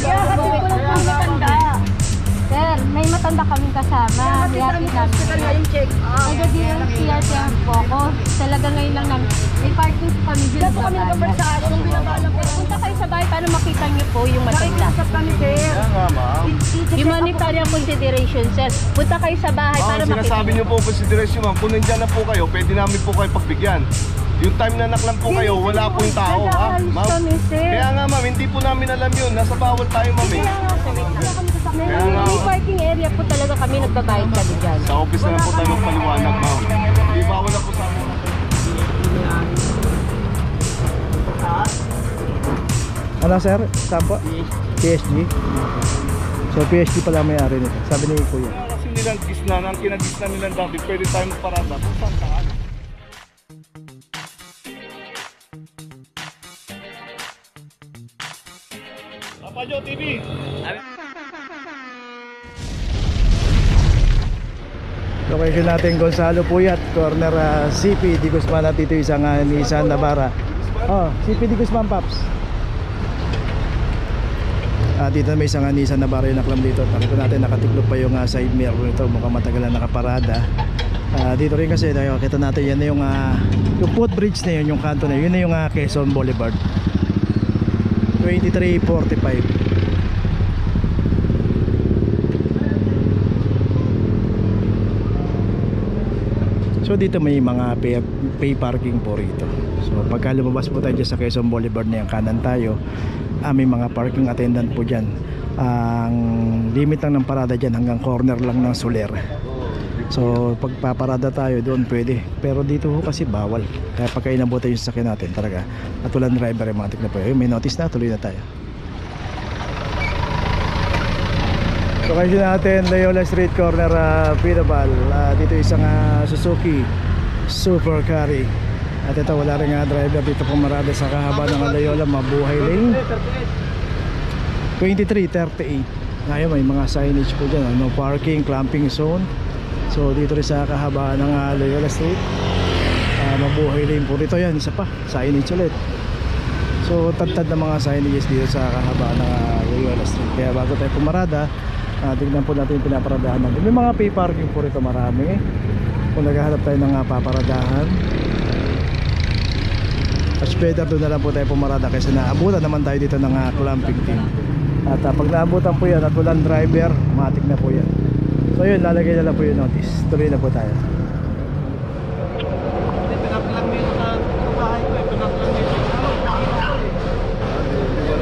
Kaya kasi ko lang po matanda. Sir, may matanda kaming kasama. Hiyati namin. Kaya di lang CRT ang po. Talaga ngayon lang namin. May parking kami dito Kaya po kami nagkabarsaan. Kung binabalang po. Punta kayo sa bahay para makita niyo po yung matanda. Nakikiusap kami, sir. Kaya nga, ma'am. Humanitarian consideration, sir. Punta kayo sa bahay para makita. Sinasabi niyo po consideration, ma'am. Kung nandiyan na po kayo, pwede namin po kayo pagbigyan. Yung time na naklan po kayo, wala po yung tao, ha? Ma'am. Kaya nga, ma'am, hindi po namin alam yun. Nasa bawal tayo, ma'am. May parking area po talaga kami, nagbabayad kami dyan. Sa office na lang po tayo magpaliwanag, ma'am. Hindi bawal na po sa amin. Ano sir? Saan po? PSG? So PSG pala may-ari nito. Sabi ni Kuya. Kasi nilang gisna, ang kinagisna nilang dati, pwede tayo magparada. Kung saan saan? Papajo TV! Location natin Gonzalo Puyat, corner CP Di Guzman at dito isang Nissan Navara. Oh, CP Di Guzman Paps. Dito may isang Nissan Navara yung naklam dito. Nakita natin nakatiklop pa yung side mirror nito. Mukhang matagal na nakaparada. Dito rin kasi nakita natin yan na yung footbridge na yun, yung kanto na yun. Yun na yung Quezon Boulevard. 2345. So dito may mga pay parking po rito. So pagka lumabas po tayo dyan sa Quezon Boulevard na yung kanan tayo, may mga parking attendant po dyan. Ang limit lang ng parada dyan hanggang corner lang ng Soler. So pagpaparada tayo doon pwede. Pero dito ho kasi bawal. Kaya pagka inabot tayo yung sasakyan natin talaga at walang driver, matik na po. May notice na, tuloy na tayo. So kasi natin Loyola Street corner Pinabal. Dito isang Suzuki Super Carry. At ito wala rin driver dito pumarada sa kahaba ng Loyola, mabuhay lane 2338. Ngayon may mga signage po dyan, no parking, clamping zone. So dito rin sa kahaba ng Loyola Street, mabuhay lane po rito. Yan, isa pa, signage ulit. So tad-tad na mga signages dito sa kahaba ng Loyola Street. Kaya bago tayo pumarada, tignan po natin yung pinaparadahan natin. May mga pay parking po rito, marami. Kung naghahanap tayo ng paparadahan, mas better doon na lang po tayo pumarada kasi naabutan naman tayo dito ng clamping team. At pag naabutan po yan at walang driver, matik na po yan. So yun, lalagay na lang po yung notice. Tuloy na po tayo.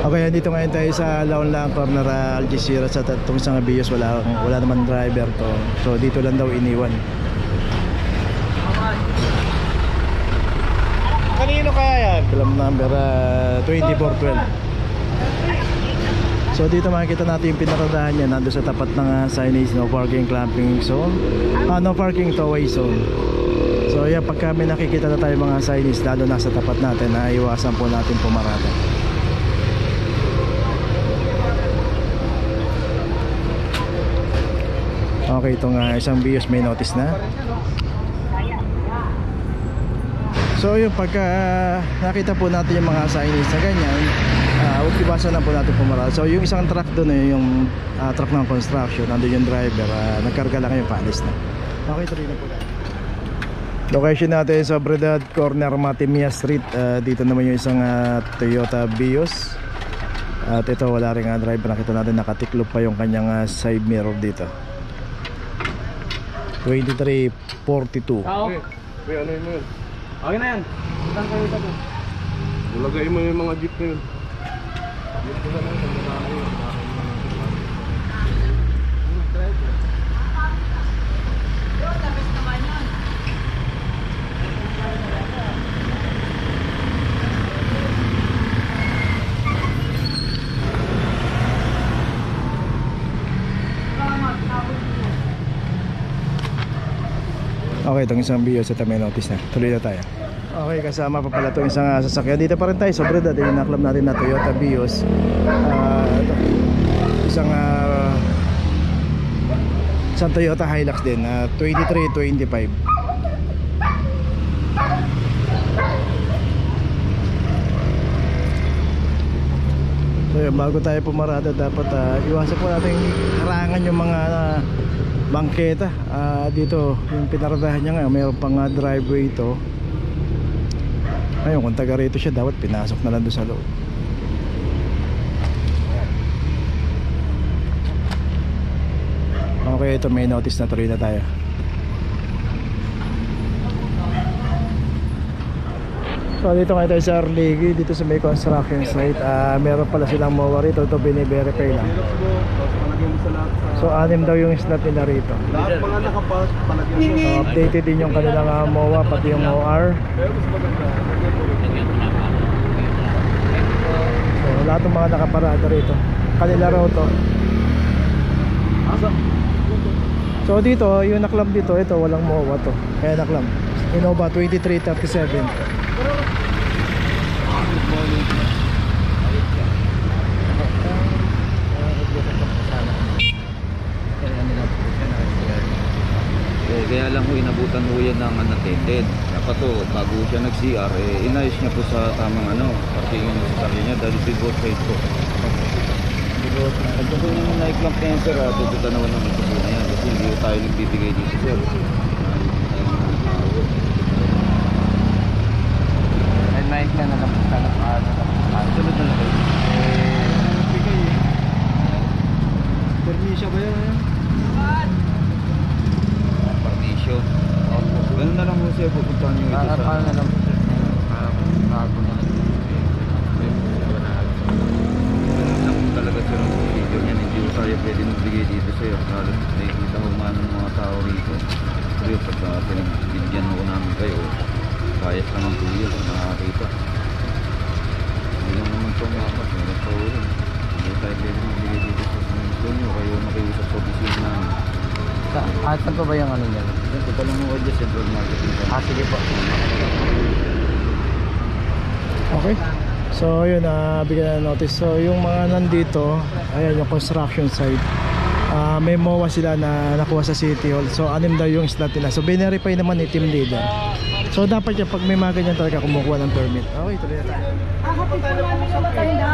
Okay, dito ngayon tayo sa Laon-Lang corner Algeciras at itong isang Bios wala naman driver to. So dito lang daw iniwan. Kanino kaya yan? Film number 2412. So dito makikita natin yung pinaradahan niya. Nando sa tapat ng signage, no parking clamping zone, no parking towaway zone. So yan, pagka may nakikita na tayo mga signage lalo nasa tapat natin, iwasan po natin pumarada. Okay, itong isang Bios may notice na. So yung pagka nakita po natin yung mga signage na ganyan, huwag iwasan na po natin pumarada. So yung isang truck doon, yung truck ng construction, nandun yung driver, nagkarga lang yung paalis na. Okay, tuloy na po tayo. Location natin sa Bredad corner Matimia Street. Dito naman yung isang Toyota Vios. At ito wala rin driver. Nakita natin nakatiklop pa yung kanyang side mirror dito. 2342. May ano yun mo yun? Okay na yan. Saan kayo ito? Ulagay mo yung mga jeep na yun. Dito na lang. Okay, itong isang Bios at may notice na. Tuloy na tayo. Okay, kasama pa pala itong isang sasakyan. Dito pa rin tayo sa Bredad. Yung naklab natin na Toyota Vios. Isang Toyota Hilux din. 2325. So yun, bago tayo pumarada dapat iwasan po natin harangan yung mga bangketa. Dito yung pinaradahan niya nga, mayroon pang driveway ito. Ayun, kung taga rito siya, dapat pinasok na lang doon sa loob. Okay, ito may notice na tuloy na tayo. So dito ngayon tayo sa Arligi, dito sa may construction site. Meron pala silang MOA rito, ito bini-verify lang. So 6 daw yung slot nila rito. Lahat mga nakapas, palagyan mo. So updated din yung kanilang MOA, pati yung OR. So lahat ng mga nakaparada rito, kanila raw to. So dito, yung naklam dito, ito walang MOA to. Kaya naklam Innova 2337. Kaya lang ho inabutan ho yan ng unattended. Dapat ho, bago siya nag-CR, inayos niya po sa tamang parking yung sasakyan niya dahil pivot side po. Pagka po naman na-clamp na yan sir, tututa naman ng ito po na yan kasi hindi ho tayo nagbibigay dito sir. Ay, night ka na napunta na Sunod na lang kayo. Permisya ba yan? Partition. Ganun na lang ho sir, pupuntahan nyo ito sa... Paano na lang po sir? Bago na lang. Ganun lang po talaga sir ang procedure niyan. Hindi ho tayo pwede magbigay dito sir. Lalo nakikita ho man ng mga tao rito. Pero pagka pinagbigyan ho namin kayo, bias naman po yun, nakakita. Hindi lang naman ito makas, meron pa ho rin. Hindi tayo pwede magbigay dito sa gusto nyo, kayo nakiusap sa opisina namin. Saan pa ba yung ano niya? Yan, punta lang mo dyan, Central Marketing. Sige po. Okay. So yun, bigyan na notice. So yung mga nandito, ayan yung construction site. May MOA sila na nakuha sa City Hall. So 6 daw yung slot nila. So binerify naman ni team leader. So dapat yung pag may mga ganyan talaga kumukuha ng permit. Okay, tuloy na tayo. Hatid ko lang po yung matanda.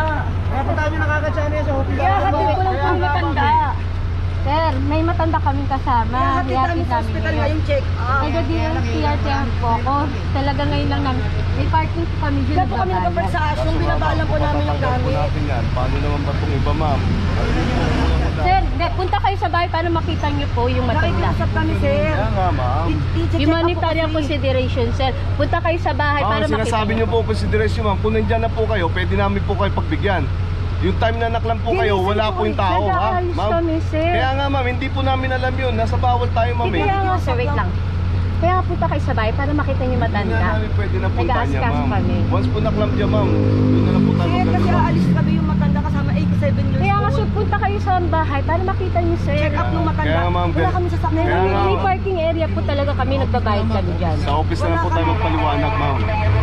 Punta nyo nakakadsyan niya sa office. Kaya hatid ko lang po yung matanda. Sir, may matanda kaming kasama. Hatid namin sa hospital ngayong check. Kaya di yung CRTM po ko. Talaga ngayon lang namin. May parking po kami dyan. Kaya po kami nagpaparsas, yung binabalan po namin yung gamit. natin yan. Paano naman ba itong iba ma'am? Sir, punta kayo sa bahay para makita niyo po yung matanda. Nakikiusap kami, sir. Kaya nga ma'am. Humanitarian consideration, sir. Punta kayo sa bahay para makita Sinasabi niyo po consideration ma'am, kung nandyan na po kayo, pwede namin po kayo pagbigyan. Yung time na naklam po kayo, wala po yung tao, ha? Ma'am. Kaya nga ma'am, hindi po namin alam yun. Nasa bawal tayo ma'am eh. Kaya nga, sir, wait lang. Kaya punta kayo sa bahay para makita niyo Hindi matanda. nga namin pwede na punta niya Nag-aasikaso ma'am. kami. Once po naklam dyan ma'am, doon na lang po tayo Sir, kasi magkano. aalis kami yung matanda kasama 87 years Kaya nga, old. sir, punta kayo sa bahay para makita niyo, sir. Check up ng matanda. Kaya nga, ma'am, Wala kami sasakyan. kaya nga, May parking area po talaga kami, nagbabayad kami dyan. Sa office na lang po tayo magpaliwanag ma'am.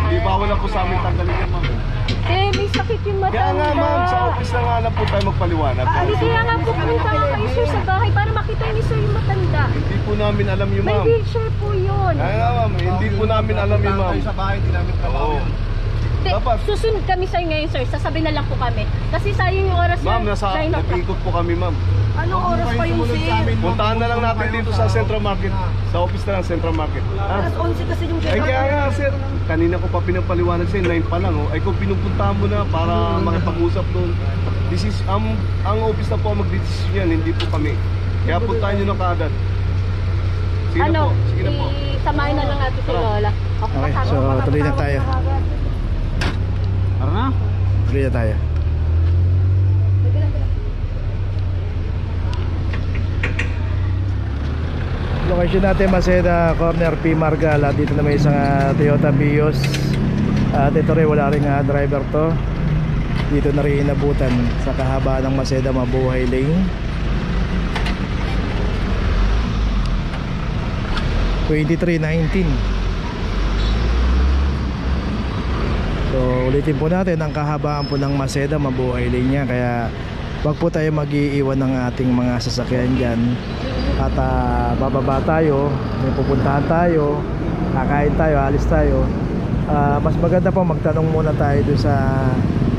Hindi bawal na po sa amin tanggalin yan ma'am. Eh, may sakit yung matanda. Kaya nga ma'am, sa office na nga lang po tayo magpaliwanag. Kaya nga po, punta nga kayo, sir, sa bahay para makita niyo, sir, yung matanda. Hindi po namin alam yun May ma'am. wheelchair po yun. Kaya nga ma'am, hindi po namin alam yun ma'am. Sa bahay, hindi namin Oo. Dapat. Susunod kami sa ngayon, sir. Sasabihin na lang po kami. Kasi sayang yung oras, sir. Ma'am, nasa 9 o'clock. nag-ikot po kami ma'am. Anong oras pa yung sir? Puntahan na lang natin dito sa Central Market. Sa office na lang, Central Market. Alas 11 kasi yung check Ay up. kaya nga sir, kanina ko pa pinapaliwanag sa'yo, 9 pa lang oh. Ay kung pinupuntahan mo na para makipag-usap doon. This is, ang office na po ang mag-decision yan, hindi po kami. Kaya puntahan nyo na kaagad. Sige na po, sige na po. Samahin na lang natin si Lola. Okay, so tuloy na tayo. Tara na. Tuloy na tayo. Location natin Maceda Corner P. Margala. Dito na may isang Toyota Vios. At ito rin wala rin driver to. Dito na rin inabutan sa kahabaan ng Maceda Mabuhay Lane. 2319. So ulitin po natin ang kahabaan po ng Maceda Mabuhay Lane niya. Kaya wag po tayo mag-iiwan ng ating mga sasakyan dyan. At bababa tayo, may pupuntahan tayo, kakain tayo, alis tayo. Mas maganda po magtanong muna tayo dun sa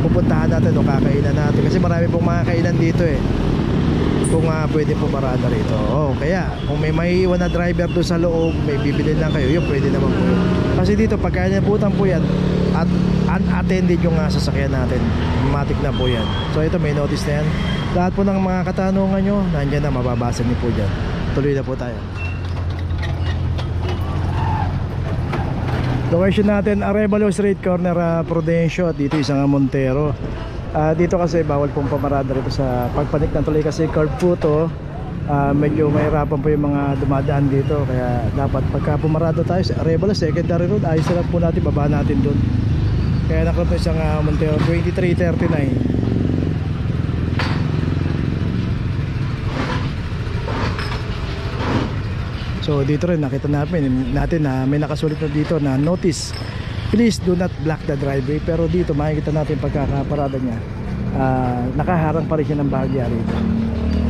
pupuntahan natin o kakainan natin. Kasi marami pong mga kainan dito eh. Kung pwede po parada rito. Kaya kung may maiiwan na driver doon sa loob, may bibili lang kayo, yun pwede naman po yun. Kasi dito pagka nabutan po yan at unattended yung sasakyan natin, matik na po yan. So ito may notice na yan. Lahat po ng mga katanungan nyo, nandiyan na, mababasa niyo po dyan. Tuloy na po tayo. Location natin, Arevalo Street, corner Prudencio, at dito isang Montero. Dito kasi bawal pong pamarada rito sa pagpanik ng tuloy kasi curve po to. Medyo mahirapan po yung mga dumadaan dito, kaya dapat pagka pumarada tayo sa Arevalo secondary road, ayos na lang po natin, baba natin doon. Kaya nakuha po isang Montero 2339. So dito rin nakita natin na may nakasulit na dito na notice, please do not block the driveway. Pero dito makikita natin pagkakaparada niya, nakaharang pa rin siya ng bahagya rito.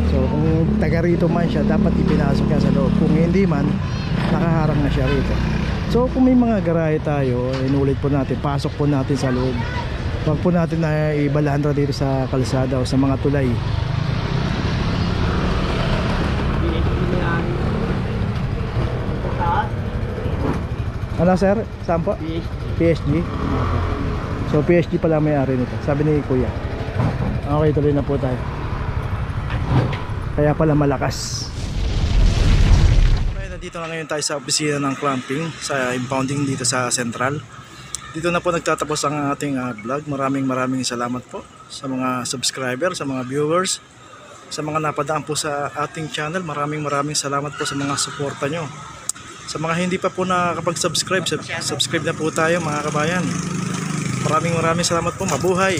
So kung taga rito man siya, dapat ipinasok niya sa loob. Kung hindi man, nakaharang na siya rito. So kung may mga garahe tayo, inulit po natin, pasok po natin sa loob. Huwag po natin na ibalandra dito sa kalsada o sa mga tulay. Ano sir? Saan po? PSG. So PSG pala may-ari nito, sabi ni Kuya. Okay, tuloy na po tayo. Kaya pala malakas. Okay, nandito na ngayon tayo sa opisina ng clamping, sa impounding dito sa Central. Dito na po nagtatapos ang ating vlog. Maraming salamat po sa mga subscriber, sa mga viewers, sa mga napadaan po sa ating channel. Maraming salamat po sa mga suporta nyo. Sa mga hindi pa po nakakapag-subscribe, subscribe na po tayo mga kabayan. Maraming salamat po. Mabuhay!